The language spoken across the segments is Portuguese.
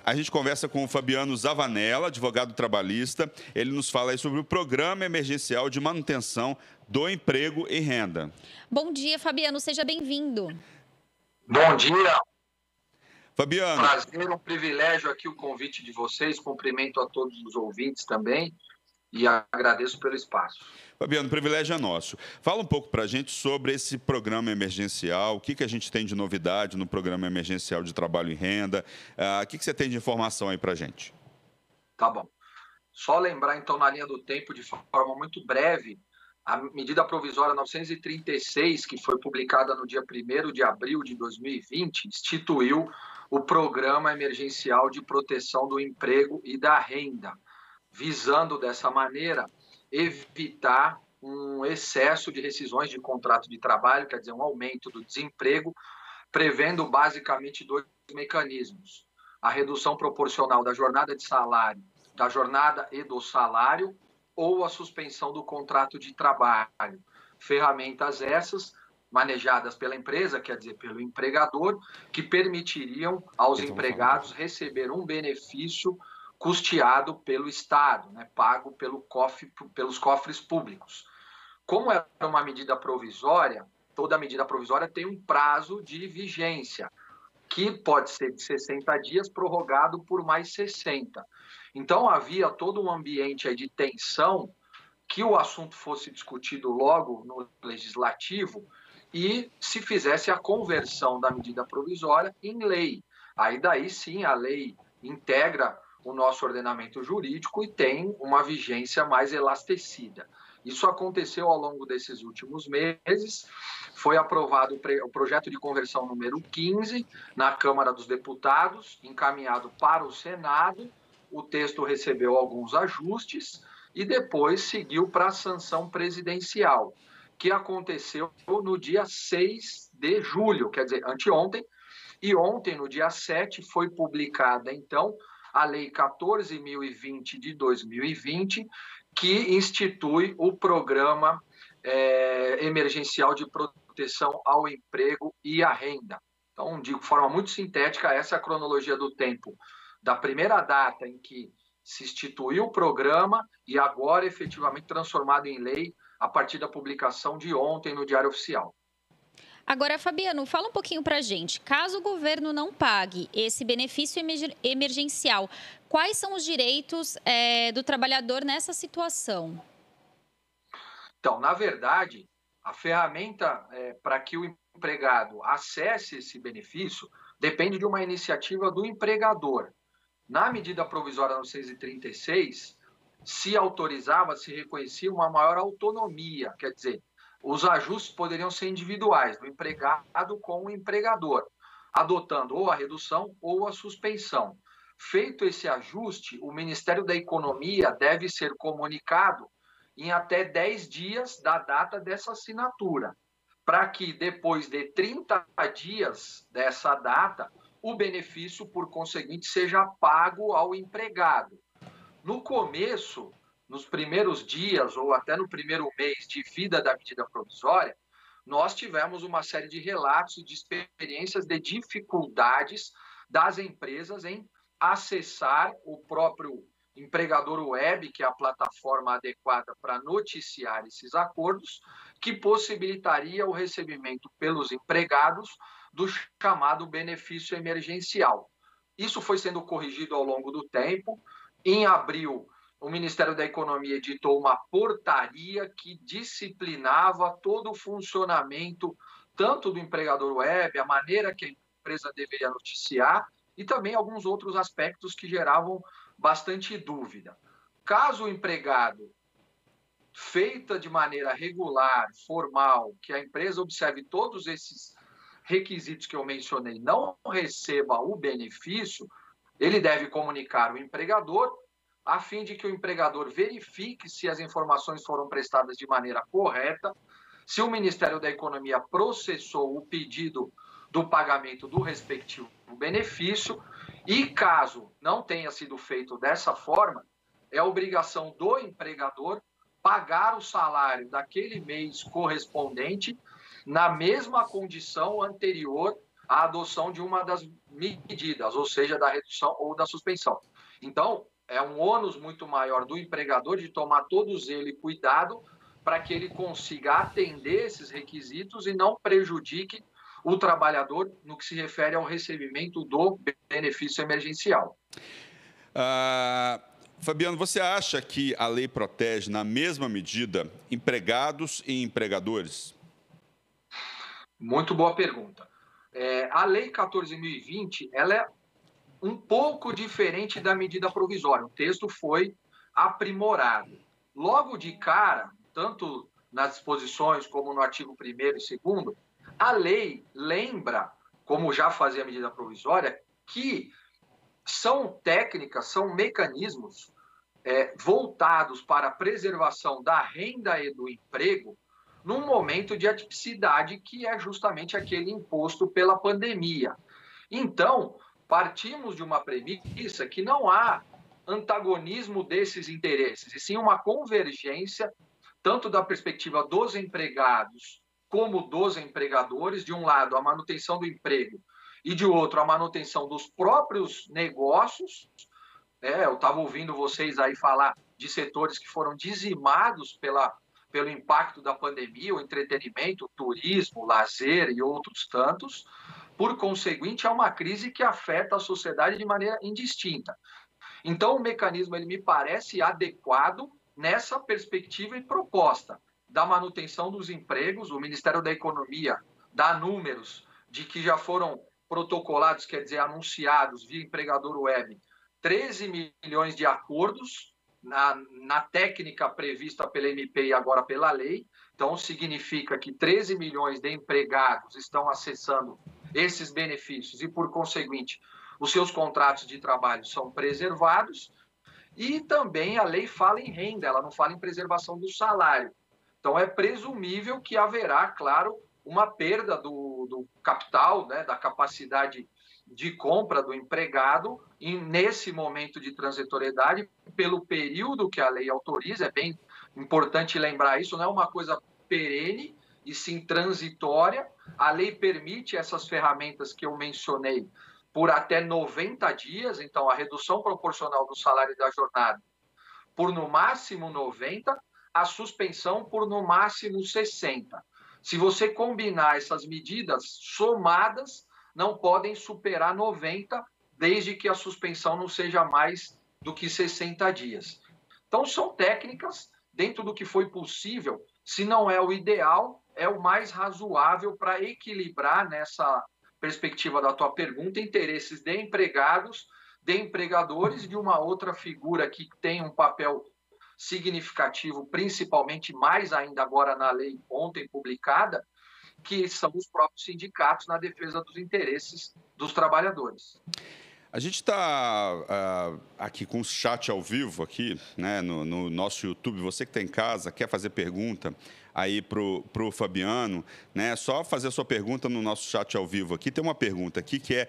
A gente conversa com o Fabiano Zavanella, advogado trabalhista. Ele nos fala aí sobre o Programa Emergencial de Manutenção do Emprego e Renda. Bom dia, Fabiano. Seja bem-vindo. Bom dia. Fabiano. Prazer, um privilégio aqui o convite de vocês. Cumprimento a todos os ouvintes também e agradeço pelo espaço. Fabiano, o privilégio é nosso. Fala um pouco para a gente sobre esse programa emergencial, o que a gente tem de novidade no Programa Emergencial de Trabalho e Renda, o que você tem de informação aí para a gente? Tá bom. Só lembrar, então, na linha do tempo, de forma muito breve, a medida provisória 936, que foi publicada no dia 1º de abril de 2020, instituiu o Programa Emergencial de Proteção do Emprego e da Renda, visando, dessa maneira, evitar um excesso de rescisões de contrato de trabalho, quer dizer, um aumento do desemprego, prevendo basicamente dois mecanismos: a redução proporcional da jornada de salário, da jornada e do salário, ou a suspensão do contrato de trabalho. Ferramentas essas manejadas pela empresa, quer dizer, pelo empregador, que permitiriam aos empregados receber um benefício custeado pelo Estado, né, pago pelos cofres públicos. Como é uma medida provisória, toda medida provisória tem um prazo de vigência, que pode ser de 60 dias, prorrogado por mais 60. Então, havia todo um ambiente aí de tensão, que o assunto fosse discutido logo no Legislativo e se fizesse a conversão da medida provisória em lei. Aí, daí sim, a lei integra o nosso ordenamento jurídico e tem uma vigência mais elastecida. Isso aconteceu ao longo desses últimos meses. Foi aprovado o projeto de conversão número 15 na Câmara dos Deputados, encaminhado para o Senado. O texto recebeu alguns ajustes e depois seguiu para a sanção presidencial, que aconteceu no dia 6 de julho, quer dizer, anteontem. E ontem, no dia 7, foi publicada, então, a Lei 14.020 de 2020, que institui o Programa Emergencial de Proteção ao Emprego e à Renda. Então, de forma muito sintética, essa é a cronologia do tempo da primeira data em que se instituiu o programa e agora efetivamente transformado em lei a partir da publicação de ontem no Diário Oficial. Agora, Fabiano, fala um pouquinho para a gente. Caso o governo não pague esse benefício emergencial, quais são os direitos do trabalhador nessa situação? Então, na verdade, a ferramenta para que o empregado acesse esse benefício depende de uma iniciativa do empregador. Na medida provisória 936, se autorizava, se reconhecia uma maior autonomia, quer dizer, os ajustes poderiam ser individuais, do empregado com o empregador, adotando ou a redução ou a suspensão. Feito esse ajuste, o Ministério da Economia deve ser comunicado em até 10 dias da data dessa assinatura, para que depois de 30 dias dessa data, o benefício, por conseguinte, seja pago ao empregado. No começo, nos primeiros dias ou até no primeiro mês de vida da medida provisória, nós tivemos uma série de relatos e de experiências de dificuldades das empresas em acessar o próprio empregador web, que é a plataforma adequada para noticiar esses acordos, que possibilitaria o recebimento pelos empregados do chamado benefício emergencial. Isso foi sendo corrigido ao longo do tempo. Em abril, o Ministério da Economia editou uma portaria que disciplinava todo o funcionamento, tanto do empregador web, a maneira que a empresa deveria noticiar, e também alguns outros aspectos que geravam bastante dúvida. Caso o empregado, feita de maneira regular, formal, que a empresa observe todos esses requisitos que eu mencionei, não receba o benefício, ele deve comunicar o empregador, a fim de que o empregador verifique se as informações foram prestadas de maneira correta, se o Ministério da Economia processou o pedido do pagamento do respectivo benefício, e caso não tenha sido feito dessa forma, é obrigação do empregador pagar o salário daquele mês correspondente na mesma condição anterior a adoção de uma das medidas, ou seja, da redução ou da suspensão. Então, é um ônus muito maior do empregador de tomar todos ele cuidado para que ele consiga atender esses requisitos e não prejudique o trabalhador no que se refere ao recebimento do benefício emergencial. Fabiano, você acha que a lei protege, na mesma medida, empregados e empregadores? Muito boa pergunta. A Lei 14.020, ela é um pouco diferente da medida provisória. O texto foi aprimorado. Logo de cara, tanto nas disposições como no artigo 1º e 2º, a lei lembra, como já fazia a medida provisória, que são técnicas, são mecanismos voltados para a preservação da renda e do emprego num momento de atipicidade que é justamente aquele imposto pela pandemia. Então, partimos de uma premissa que não há antagonismo desses interesses, e sim uma convergência tanto da perspectiva dos empregados como dos empregadores, de um lado a manutenção do emprego e de outro a manutenção dos próprios negócios. Eu estava ouvindo vocês aí falar de setores que foram dizimados pelo impacto da pandemia, o entretenimento, o turismo, o lazer e outros tantos. Por conseguinte, é uma crise que afeta a sociedade de maneira indistinta. Então, o mecanismo ele me parece adequado nessa perspectiva e proposta da manutenção dos empregos. O Ministério da Economia dá números de que já foram protocolados, quer dizer, anunciados via empregador web, 13 milhões de acordos na técnica prevista pela MP e agora pela lei. Então, significa que 13 milhões de empregados estão acessando esses benefícios e, por conseguinte, os seus contratos de trabalho são preservados. E também a lei fala em renda, ela não fala em preservação do salário. Então, é presumível que haverá, claro, uma perda do capital, da capacidade de compra do empregado nesse momento de transitoriedade, pelo período que a lei autoriza. É bem importante lembrar isso, não é uma coisa perene, e sim transitória. A lei permite essas ferramentas que eu mencionei por até 90 dias, então a redução proporcional do salário e da jornada por no máximo 90, a suspensão por no máximo 60. Se você combinar essas medidas somadas, não podem superar 90, desde que a suspensão não seja mais do que 60 dias. Então, são técnicas, dentro do que foi possível, se não é o ideal, é o mais razoável para equilibrar, nessa perspectiva da tua pergunta, interesses de empregados, de empregadores, de uma outra figura que tem um papel significativo, principalmente mais ainda agora na lei ontem publicada, que são os próprios sindicatos na defesa dos interesses dos trabalhadores. A gente está aqui com o chat ao vivo aqui, no nosso YouTube. Você que está em casa, quer fazer pergunta aí pro Fabiano, só fazer a sua pergunta no nosso chat ao vivo aqui. Tem uma pergunta aqui que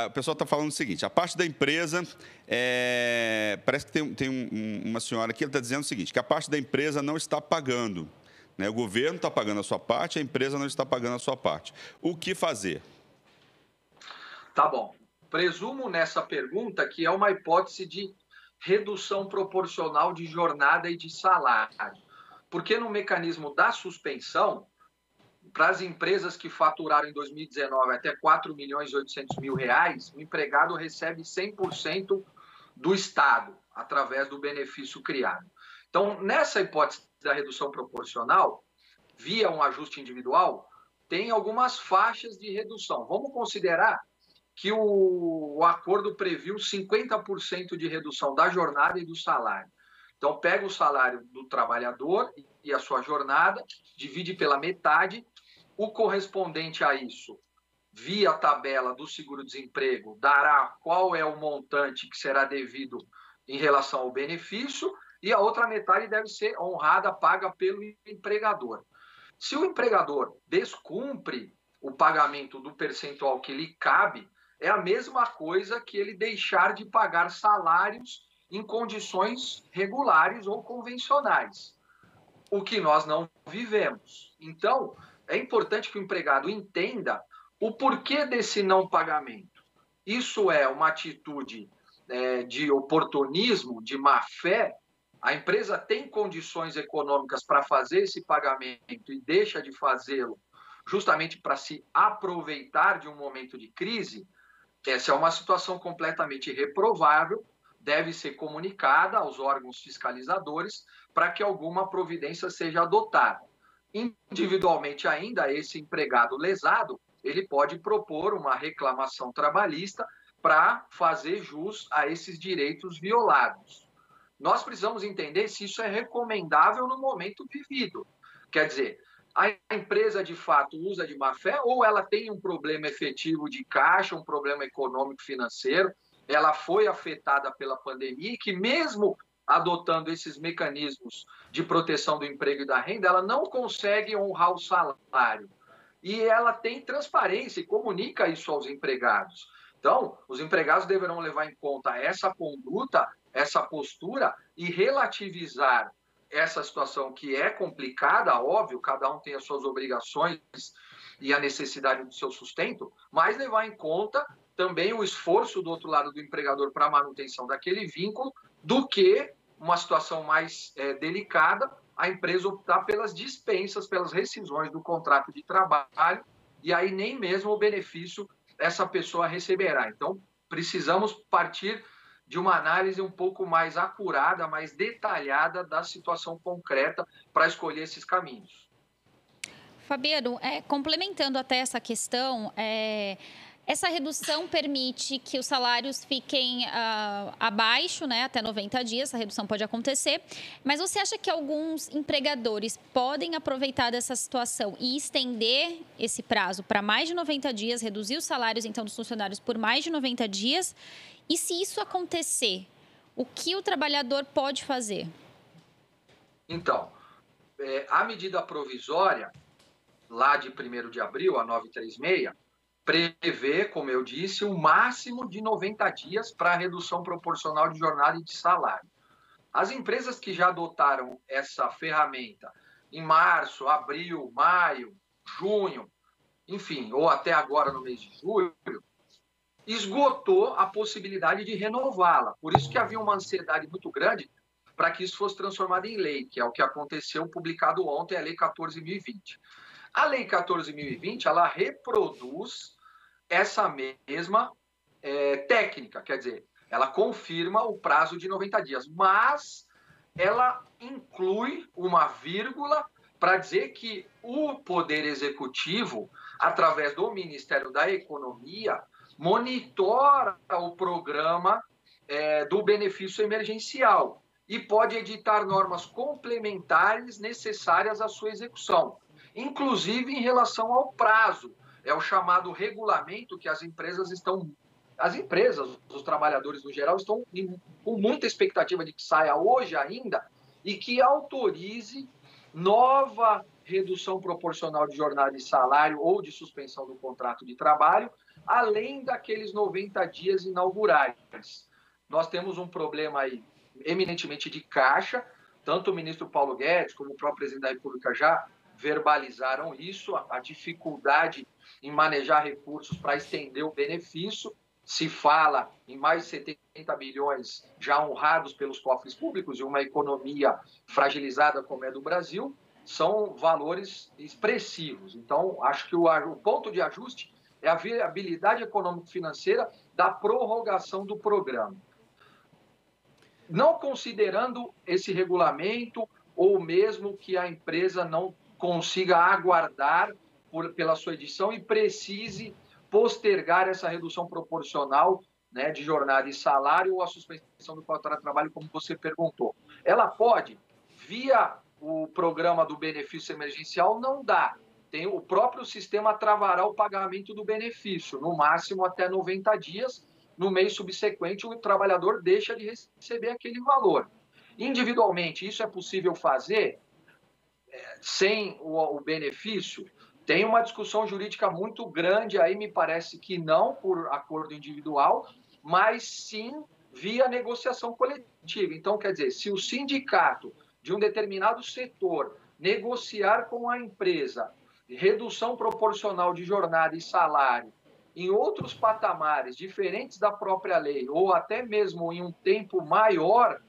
o pessoal está falando o seguinte: a parte da empresa, parece que tem uma senhora aqui, ela está dizendo o seguinte, que a parte da empresa não está pagando. O governo está pagando a sua parte, a empresa não está pagando a sua parte. O que fazer? Tá bom. Presumo nessa pergunta que é uma hipótese de redução proporcional de jornada e de salário. Porque no mecanismo da suspensão, para as empresas que faturaram em 2019 até R$ 4.800.000, o empregado recebe 100% do Estado, através do benefício criado. Então, nessa hipótese da redução proporcional, via um ajuste individual, tem algumas faixas de redução. Vamos considerar que o acordo previu 50% de redução da jornada e do salário. Então, pega o salário do trabalhador e a sua jornada, divide pela metade, o correspondente a isso, via tabela do seguro-desemprego, dará qual é o montante que será devido em relação ao benefício, e a outra metade deve ser honrada, paga pelo empregador. Se o empregador descumpre o pagamento do percentual que lhe cabe, é a mesma coisa que ele deixar de pagar salários em condições regulares ou convencionais, o que nós não vivemos. Então, é importante que o empregado entenda O porquê desse não pagamento? Isso é uma atitude de oportunismo, de má-fé? A empresa tem condições econômicas para fazer esse pagamento e deixa de fazê-lo justamente para se aproveitar de um momento de crise? Essa é uma situação completamente reprovável, deve ser comunicada aos órgãos fiscalizadores para que alguma providência seja adotada. Individualmente ainda, esse empregado lesado, ele pode propor uma reclamação trabalhista para fazer jus a esses direitos violados. Nós precisamos entender se isso é recomendável no momento vivido. Quer dizer, a empresa de fato usa de má fé ou ela tem um problema efetivo de caixa, um problema econômico financeiro, ela foi afetada pela pandemia e que mesmo adotando esses mecanismos de proteção do emprego e da renda, ela não consegue honrar o salário. E ela tem transparência e comunica isso aos empregados. Então, os empregados deverão levar em conta essa conduta, essa postura e relativizar essa situação que é complicada, óbvio, cada um tem as suas obrigações e a necessidade do seu sustento, mas levar em conta também o esforço do outro lado do empregador para a manutenção daquele vínculo, do que uma situação mais delicada, a empresa optar pelas dispensas, pelas rescisões do contrato de trabalho, e aí nem mesmo o benefício essa pessoa receberá. Então, precisamos partir de uma análise um pouco mais acurada, mais detalhada da situação concreta para escolher esses caminhos. Fabiano, complementando até essa questão, essa redução permite que os salários fiquem abaixo, né, até 90 dias, essa redução pode acontecer, mas você acha que alguns empregadores podem aproveitar dessa situação e estender esse prazo para mais de 90 dias, reduzir os salários, então, dos funcionários por mais de 90 dias? E se isso acontecer, o que o trabalhador pode fazer? Então, a medida provisória, lá de 1º de abril, a 936, prevê, como eu disse, um máximo de 90 dias para a redução proporcional de jornada e de salário. As empresas que já adotaram essa ferramenta em março, abril, maio, junho, enfim, ou até agora no mês de julho, esgotou a possibilidade de renová-la. Por isso que havia uma ansiedade muito grande para que isso fosse transformado em lei, que é o que aconteceu, publicado ontem, a Lei 14.020. A Lei 14.020, ela reproduz essa mesma técnica, quer dizer, ela confirma o prazo de 90 dias, mas ela inclui uma vírgula para dizer que o Poder Executivo, através do Ministério da Economia, monitora o programa do benefício emergencial e pode editar normas complementares necessárias à sua execução, inclusive em relação ao prazo. É o chamado regulamento que as empresas, os trabalhadores no geral, estão com muita expectativa de que saia hoje ainda e que autorize nova redução proporcional de jornada e salário ou de suspensão do contrato de trabalho, além daqueles 90 dias inaugurais. Nós temos um problema aí eminentemente de caixa, tanto o ministro Paulo Guedes como o próprio presidente da República já verbalizaram isso, a dificuldade em manejar recursos para estender o benefício. Se fala em mais de 70 bilhões já honrados pelos cofres públicos e uma economia fragilizada como é do Brasil, são valores expressivos. Então, acho que o ponto de ajuste é a viabilidade econômico-financeira da prorrogação do programa. Não considerando esse regulamento ou mesmo que a empresa não consiga aguardar pela sua edição e precise postergar essa redução proporcional, né, de jornada e salário ou a suspensão do contrato de trabalho, como você perguntou. Ela pode, via o programa do benefício emergencial, não dá. O próprio sistema travará o pagamento do benefício, no máximo até 90 dias. No mês subsequente, o trabalhador deixa de receber aquele valor. Individualmente, isso é possível fazer sem o benefício? Tem uma discussão jurídica muito grande aí, me parece que não por acordo individual, mas sim via negociação coletiva. Então, quer dizer, se o sindicato de um determinado setor negociar com a empresa redução proporcional de jornada e salário em outros patamares diferentes da própria lei, ou até mesmo em um tempo maior,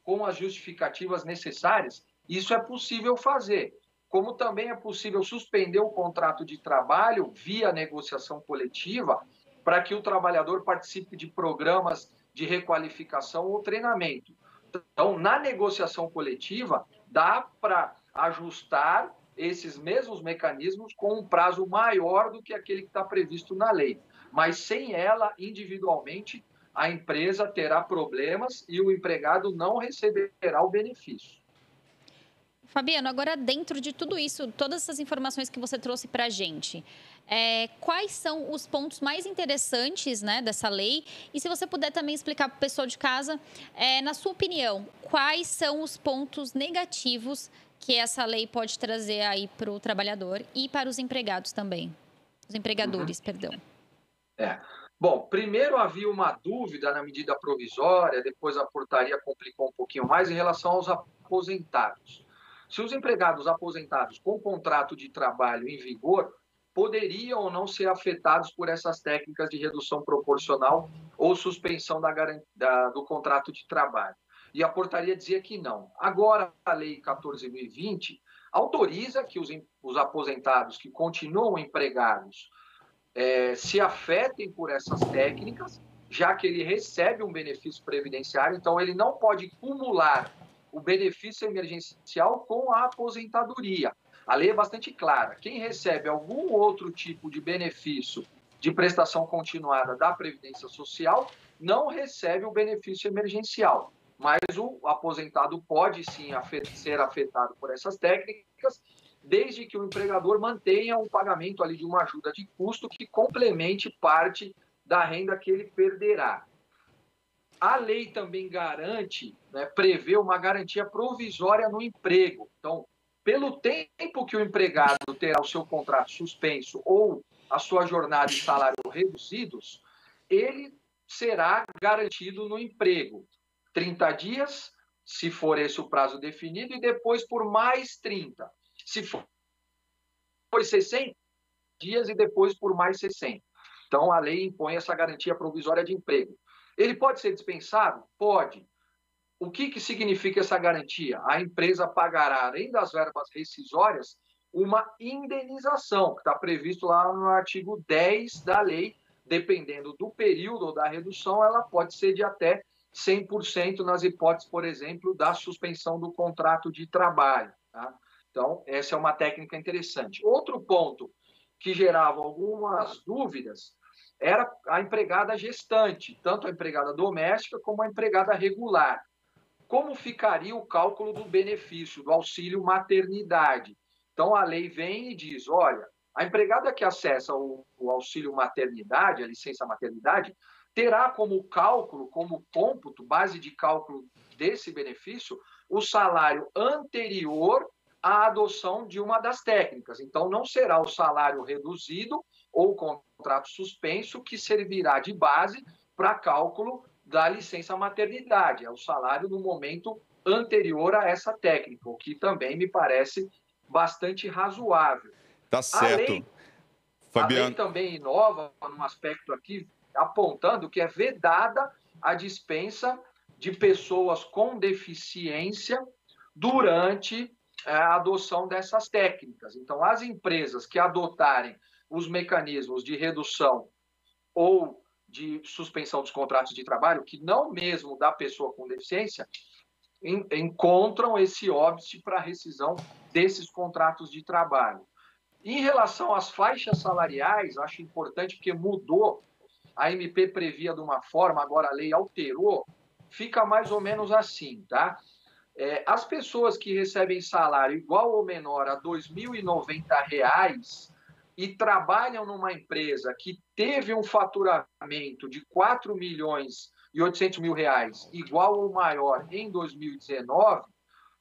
com as justificativas necessárias, isso é possível fazer. Como também é possível suspender o contrato de trabalho via negociação coletiva, para que o trabalhador participe de programas de requalificação ou treinamento. Então, na negociação coletiva, dá para ajustar esses mesmos mecanismos com um prazo maior do que aquele que está previsto na lei. Mas sem ela, individualmente, a empresa terá problemas e o empregado não receberá o benefício. Fabiano, agora dentro de tudo isso, todas essas informações que você trouxe para a gente, quais são os pontos mais interessantes, né, dessa lei? E se você puder também explicar para o pessoal de casa, na sua opinião, quais são os pontos negativos que essa lei pode trazer aí para o trabalhador e para os empregados também? Os empregadores, perdão. Bom, primeiro havia uma dúvida na medida provisória, depois a portaria complicou um pouquinho mais em relação aos aposentados. Se os empregados aposentados com contrato de trabalho em vigor poderiam ou não ser afetados por essas técnicas de redução proporcional ou suspensão do contrato de trabalho. E a portaria dizia que não. Agora, a Lei 14.020 autoriza que os aposentados que continuam empregados se afetem por essas técnicas, já que ele recebe um benefício previdenciário, então ele não pode cumular o benefício emergencial com a aposentadoria. A lei é bastante clara. Quem recebe algum outro tipo de benefício de prestação continuada da Previdência Social não recebe o benefício emergencial. Mas o aposentado pode sim ser afetado por essas técnicas, desde que o empregador mantenha um pagamento ali de uma ajuda de custo que complemente parte da renda que ele perderá. A lei também garante, prevê uma garantia provisória no emprego. Então, pelo tempo que o empregado terá o seu contrato suspenso ou a sua jornada e salário reduzidos, ele será garantido no emprego. 30 dias, se for esse o prazo definido, e depois por mais 30. Se for 60 dias e depois por mais 60. Então, a lei impõe essa garantia provisória de emprego. Ele pode ser dispensado? Pode. O que significa essa garantia? A empresa pagará, além das verbas rescisórias, uma indenização, que está previsto lá no artigo 10 da lei. Dependendo do período ou da redução, ela pode ser de até 100% nas hipóteses, por exemplo, da suspensão do contrato de trabalho. Tá? Então, essa é uma técnica interessante. Outro ponto que gerava algumas dúvidas era a empregada gestante, tanto a empregada doméstica como a empregada regular. Como ficaria o cálculo do benefício, do auxílio maternidade? Então, a lei vem e diz, olha, a empregada que acessa o auxílio maternidade, a licença maternidade, terá como cálculo, como cômputo, base de cálculo desse benefício, o salário anterior à adoção de uma das técnicas. Então, não será o salário reduzido ou contrato suspenso que servirá de base para cálculo da licença maternidade. É o salário no momento anterior a essa técnica, o que também me parece bastante razoável. Tá certo. A lei também inova num aspecto aqui, apontando que é vedada a dispensa de pessoas com deficiência durante a adoção dessas técnicas. Então, as empresas que adotarem os mecanismos de redução ou de suspensão dos contratos de trabalho, que não mesmo da pessoa com deficiência, encontram esse óbice para rescisão desses contratos de trabalho. Em relação às faixas salariais, acho importante porque mudou, a MP previa de uma forma, agora a lei alterou, fica mais ou menos assim, tá? As pessoas que recebem salário igual ou menor a R$ 2.090 e trabalham numa empresa que teve um faturamento de R$ 4.800.000 igual ou maior em 2019,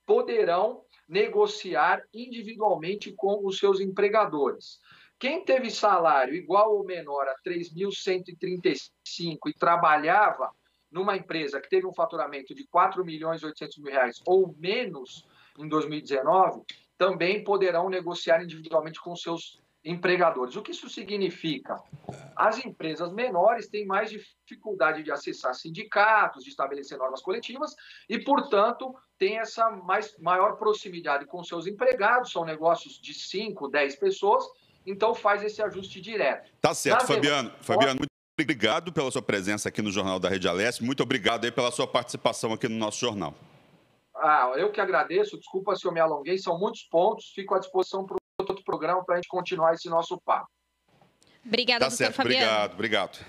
poderão negociar individualmente com os seus empregadores. Quem teve salário igual ou menor a 3.135 e trabalhava numa empresa que teve um faturamento de R$ 4.800.000 ou menos em 2019, também poderão negociar individualmente com seus empregadores. O que isso significa? As empresas menores têm mais dificuldade de acessar sindicatos, de estabelecer normas coletivas e, portanto, têm essa maior proximidade com seus empregados, são negócios de 5, 10 pessoas, então faz esse ajuste direto. Tá certo, Fabiano. Fabiano, muito obrigado pela sua presença aqui no Jornal da Rede Alesse, muito obrigado aí pela sua participação aqui no nosso jornal. Eu que agradeço, desculpa se eu me alonguei, são muitos pontos, fico à disposição para outro programa para a gente continuar esse nosso papo. Obrigada, doutor Fabiano. Obrigado.